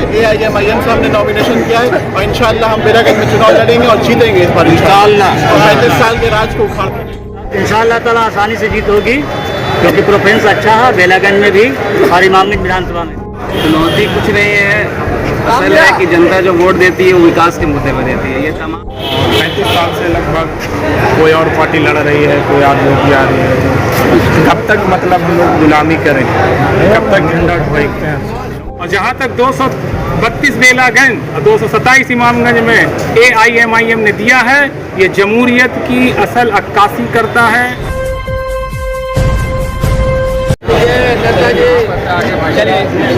AIMIM से हमने nomination किया है और इंशाअल्लाह हम बेलागंज में चुनाव लड़ेंगे और जीतेंगे इस बार इंशाअल्लाह। 35 साल के राज को उखाड़ देंगे इंशाअल्लाह ताला आसानी से जीत होगी, क्योंकि प्रेफरेंस अच्छा है बेलागंज में भी और इमामगंज विधानसभा में। चुनौती कुछ नहीं है, असल है कि जनता जो वोट देती है वो विकास के मुद्दे पर देती है। ये तमाम 35 साल से लगभग कोई और पार्टी लड़ रही है, कोई और योगी आ रही है। कब तक मतलब हम लोग गुलामी करेंगे, कब तक झंडा ढोएंगे हैं। और जहाँ तक 232 बेलागंज और 227 इमामगंज में AIMIM ने दिया है, ये जमहूरियत की असल अक्कासी करता है।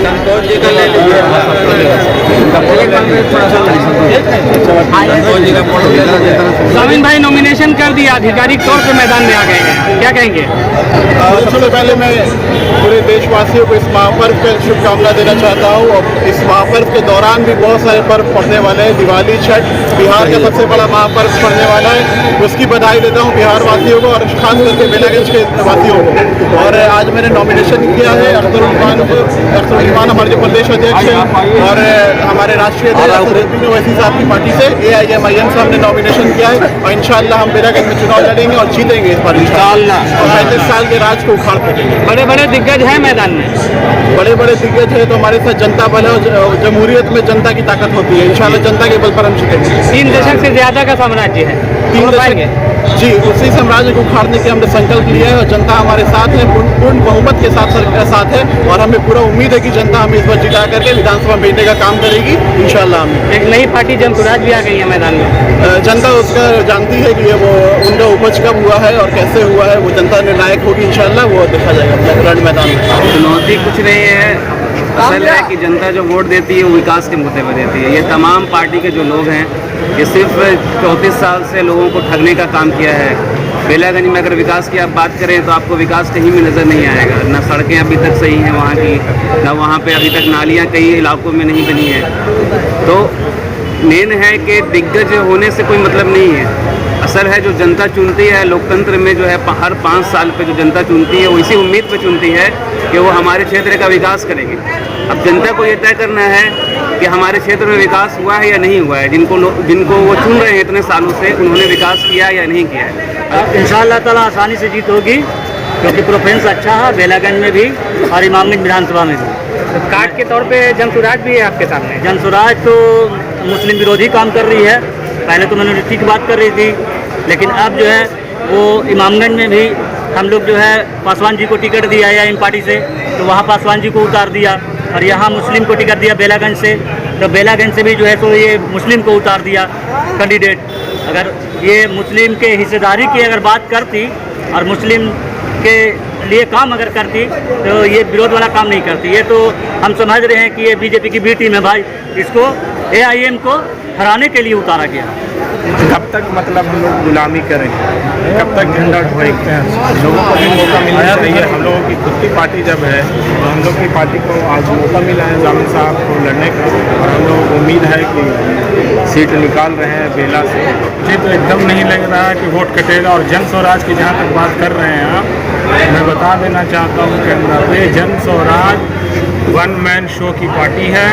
संतोष जी का ले लीजिए, सामिन भाई नॉमिनेशन कर दिया, आधिकारिक तौर पे मैदान में आ गए हैं, क्या कहेंगे? सबसे पहले मैं पूरे देशवासियों को इस महापर्व पर शुभकामना देना चाहता हूँ। और इस महापर्व के दौरान भी बहुत सारे पर्व पड़ने वाले हैं। दिवाली, छठ, बिहार का सबसे बड़ा महापर्व पड़ने वाला है, उसकी बधाई देता हूँ बिहार वासियों को और खास करके बेलागंज के वासियों को। और आज मैंने नॉमिनेशन किया है अख्तर उस्मान हमारे जो प्रदेश अध्यक्ष हैं और हमारे राष्ट्रीय अध्यक्ष ओवैसी साहब की पार्टी से AIMIM से हमने नॉमिनेशन किया है और इंशाअल्लाह हम बेलागंज में चुनाव लड़ेंगे और जीतेंगे इस बार इंशाअल्लाह। 35 साल के राज को उखाड़ देंगे। बड़े बड़े दिग्गज हैं मैदान में, बड़े बड़े दिग्गज है तो हमारे साथ जनता बल है और जमहूरियत में जनता की ताकत होती है। इंशाअल्लाह जनता के बल पर हम जीतेंगे। 3 दशक से ज्यादा का साम्राज्य है, 3 दशक जी, उसी साम्राज्य को उखाड़ने के हमने संकल्प लिया है और जनता हमारे साथ है, पूर्ण बहुमत के साथ है और हमें पूरा उम्मीद है कि जनता हमें इस बार जिता करके विधानसभा में भेजने का काम करेगी इंशाअल्लाह। हमें एक नई पार्टी जनसुराज भी आ गई है मैदान में। जनता उसका जानती है कि ये वो उनका उपज कब हुआ है और कैसे हुआ है, वो जनता निर्णायक होगी इंशाअल्लाह, वो देखा जाएगा रण मैदान में। चुनौती कुछ नहीं है, असल है कि जनता जो वोट देती है वो विकास के मुद्दे पर देती है। ये तमाम पार्टी के जो लोग हैं, ये सिर्फ 34 साल से लोगों को ठगने का काम किया है। बेलागंज में अगर विकास की आप बात करें तो आपको विकास कहीं भी नज़र नहीं आएगा। ना सड़कें अभी तक सही हैं वहाँ की, ना वहाँ पे अभी तक नालियाँ कई इलाकों में नहीं बनी है। तो मेन है कि दिग्गज होने से कोई मतलब नहीं है। असल है जो जनता चुनती है लोकतंत्र में, जो है हर 5 साल पे जो जनता चुनती है वो इसी उम्मीद पे चुनती है कि वो हमारे क्षेत्र का विकास करेंगे। अब जनता को ये तय करना है कि हमारे क्षेत्र में विकास हुआ है या नहीं हुआ है। जिनको वो चुन रहे हैं इतने सालों से, उन्होंने विकास किया या नहीं किया है। इंशाअल्लाह ताला आसानी से जीत होगी, क्योंकि प्रेफरेंस अच्छा है बेलागंज में भी और इमामगंज विधानसभा में भी। कार्ड के तौर पे जनसुराज भी है आपके सामने। जनसुराज तो मुस्लिम विरोधी काम कर रही है, पहले तो मिनोरिटी की बात कर रही थी, लेकिन अब जो है वो इमामगंज में भी हम लोग जो है पासवान जी को टिकट दिया AIM पार्टी से, तो वहाँ पासवान जी को उतार दिया और यहाँ मुस्लिम को टिकट दिया बेलागंज से, तो बेलागंज से भी जो है तो ये मुस्लिम को उतार दिया कैंडिडेट। अगर ये मुस्लिम के हिस्सेदारी की अगर बात करती और मुस्लिम के लिए काम अगर करती तो ये विरोध वाला काम नहीं करती। ये तो हम समझ रहे हैं कि ये बीजेपी की बी टीम है भाई, इसको AIM को हराने के लिए उतारा गया। कब तक मतलब हम लोग गुलामी करेंगे, कब तक झंडा ढोएंगे हैं। लोगों को भी मौका मिलना चाहिए। हम लोगों की खुद की पार्टी जब है तो हम लोग की पार्टी को आज मौका मिला है जामिन साहब को लड़ने का और हम लोगों को उम्मीद है कि सीट निकाल रहे हैं बेला से। मुझे तो एकदम नहीं लग रहा है कि वोट कटेगा। और जन स्वराज की जहाँ तक बात कर रहे हैं आप, मैं बता देना चाहता हूँ कि अंदर जन स्वराज 1 मैन शो की पार्टी है।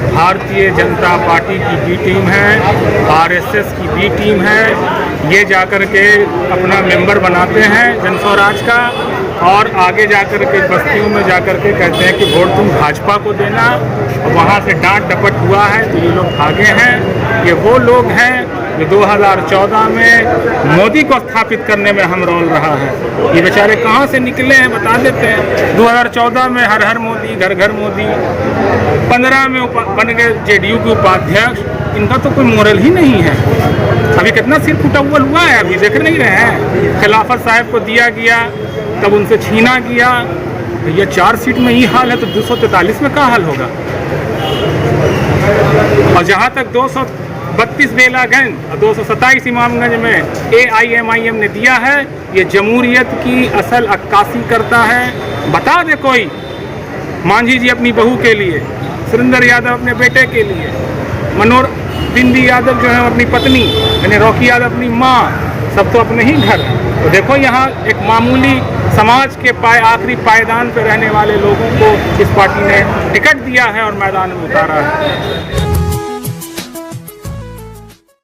भारतीय जनता पार्टी की बी टीम है, RSS की बी टीम है। ये जाकर के अपना मेंबर बनाते हैं जन स्वराज का और आगे जाकर के बस्तियों में जाकर के कहते हैं कि वोट तुम भाजपा को देना। और वहाँ से डांट डपट हुआ है तो ये लोग भागे हैं। ये वो लोग हैं जो 2014 में मोदी को स्थापित करने में हम रोल रहा है। ये बेचारे कहाँ से निकले हैं बता देते हैं। 2014 में हर हर मोदी, घर घर मोदी, 15 में बन गए JDU के उपाध्यक्ष। इनका तो कोई मोरल ही नहीं है। अभी कितना सिर फुटअव्वल हुआ है, अभी देख नहीं रहे हैं। खिलाफत साहब को दिया गया, तब उनसे छीना गया। ये 4 सीट में ही हाल है तो 243 में क्या हाल होगा। और जहाँ तक 232 बेलागंज और 227 इमामगंज में AIMIM ने दिया है, ये जमहूरियत की असल अक्कासी करता है। बता दे कोई, मांझी जी अपनी बहू के लिए, सुरेंद्र यादव अपने बेटे के लिए, मनोहर बिंदी यादव जो है अपनी पत्नी, यानी रॉकी यादव अपनी माँ, सब तो अपने ही घर। तो देखो यहाँ एक मामूली समाज के आखिरी पायदान पर रहने वाले लोगों को इस पार्टी ने टिकट दिया है और मैदान में उतारा है।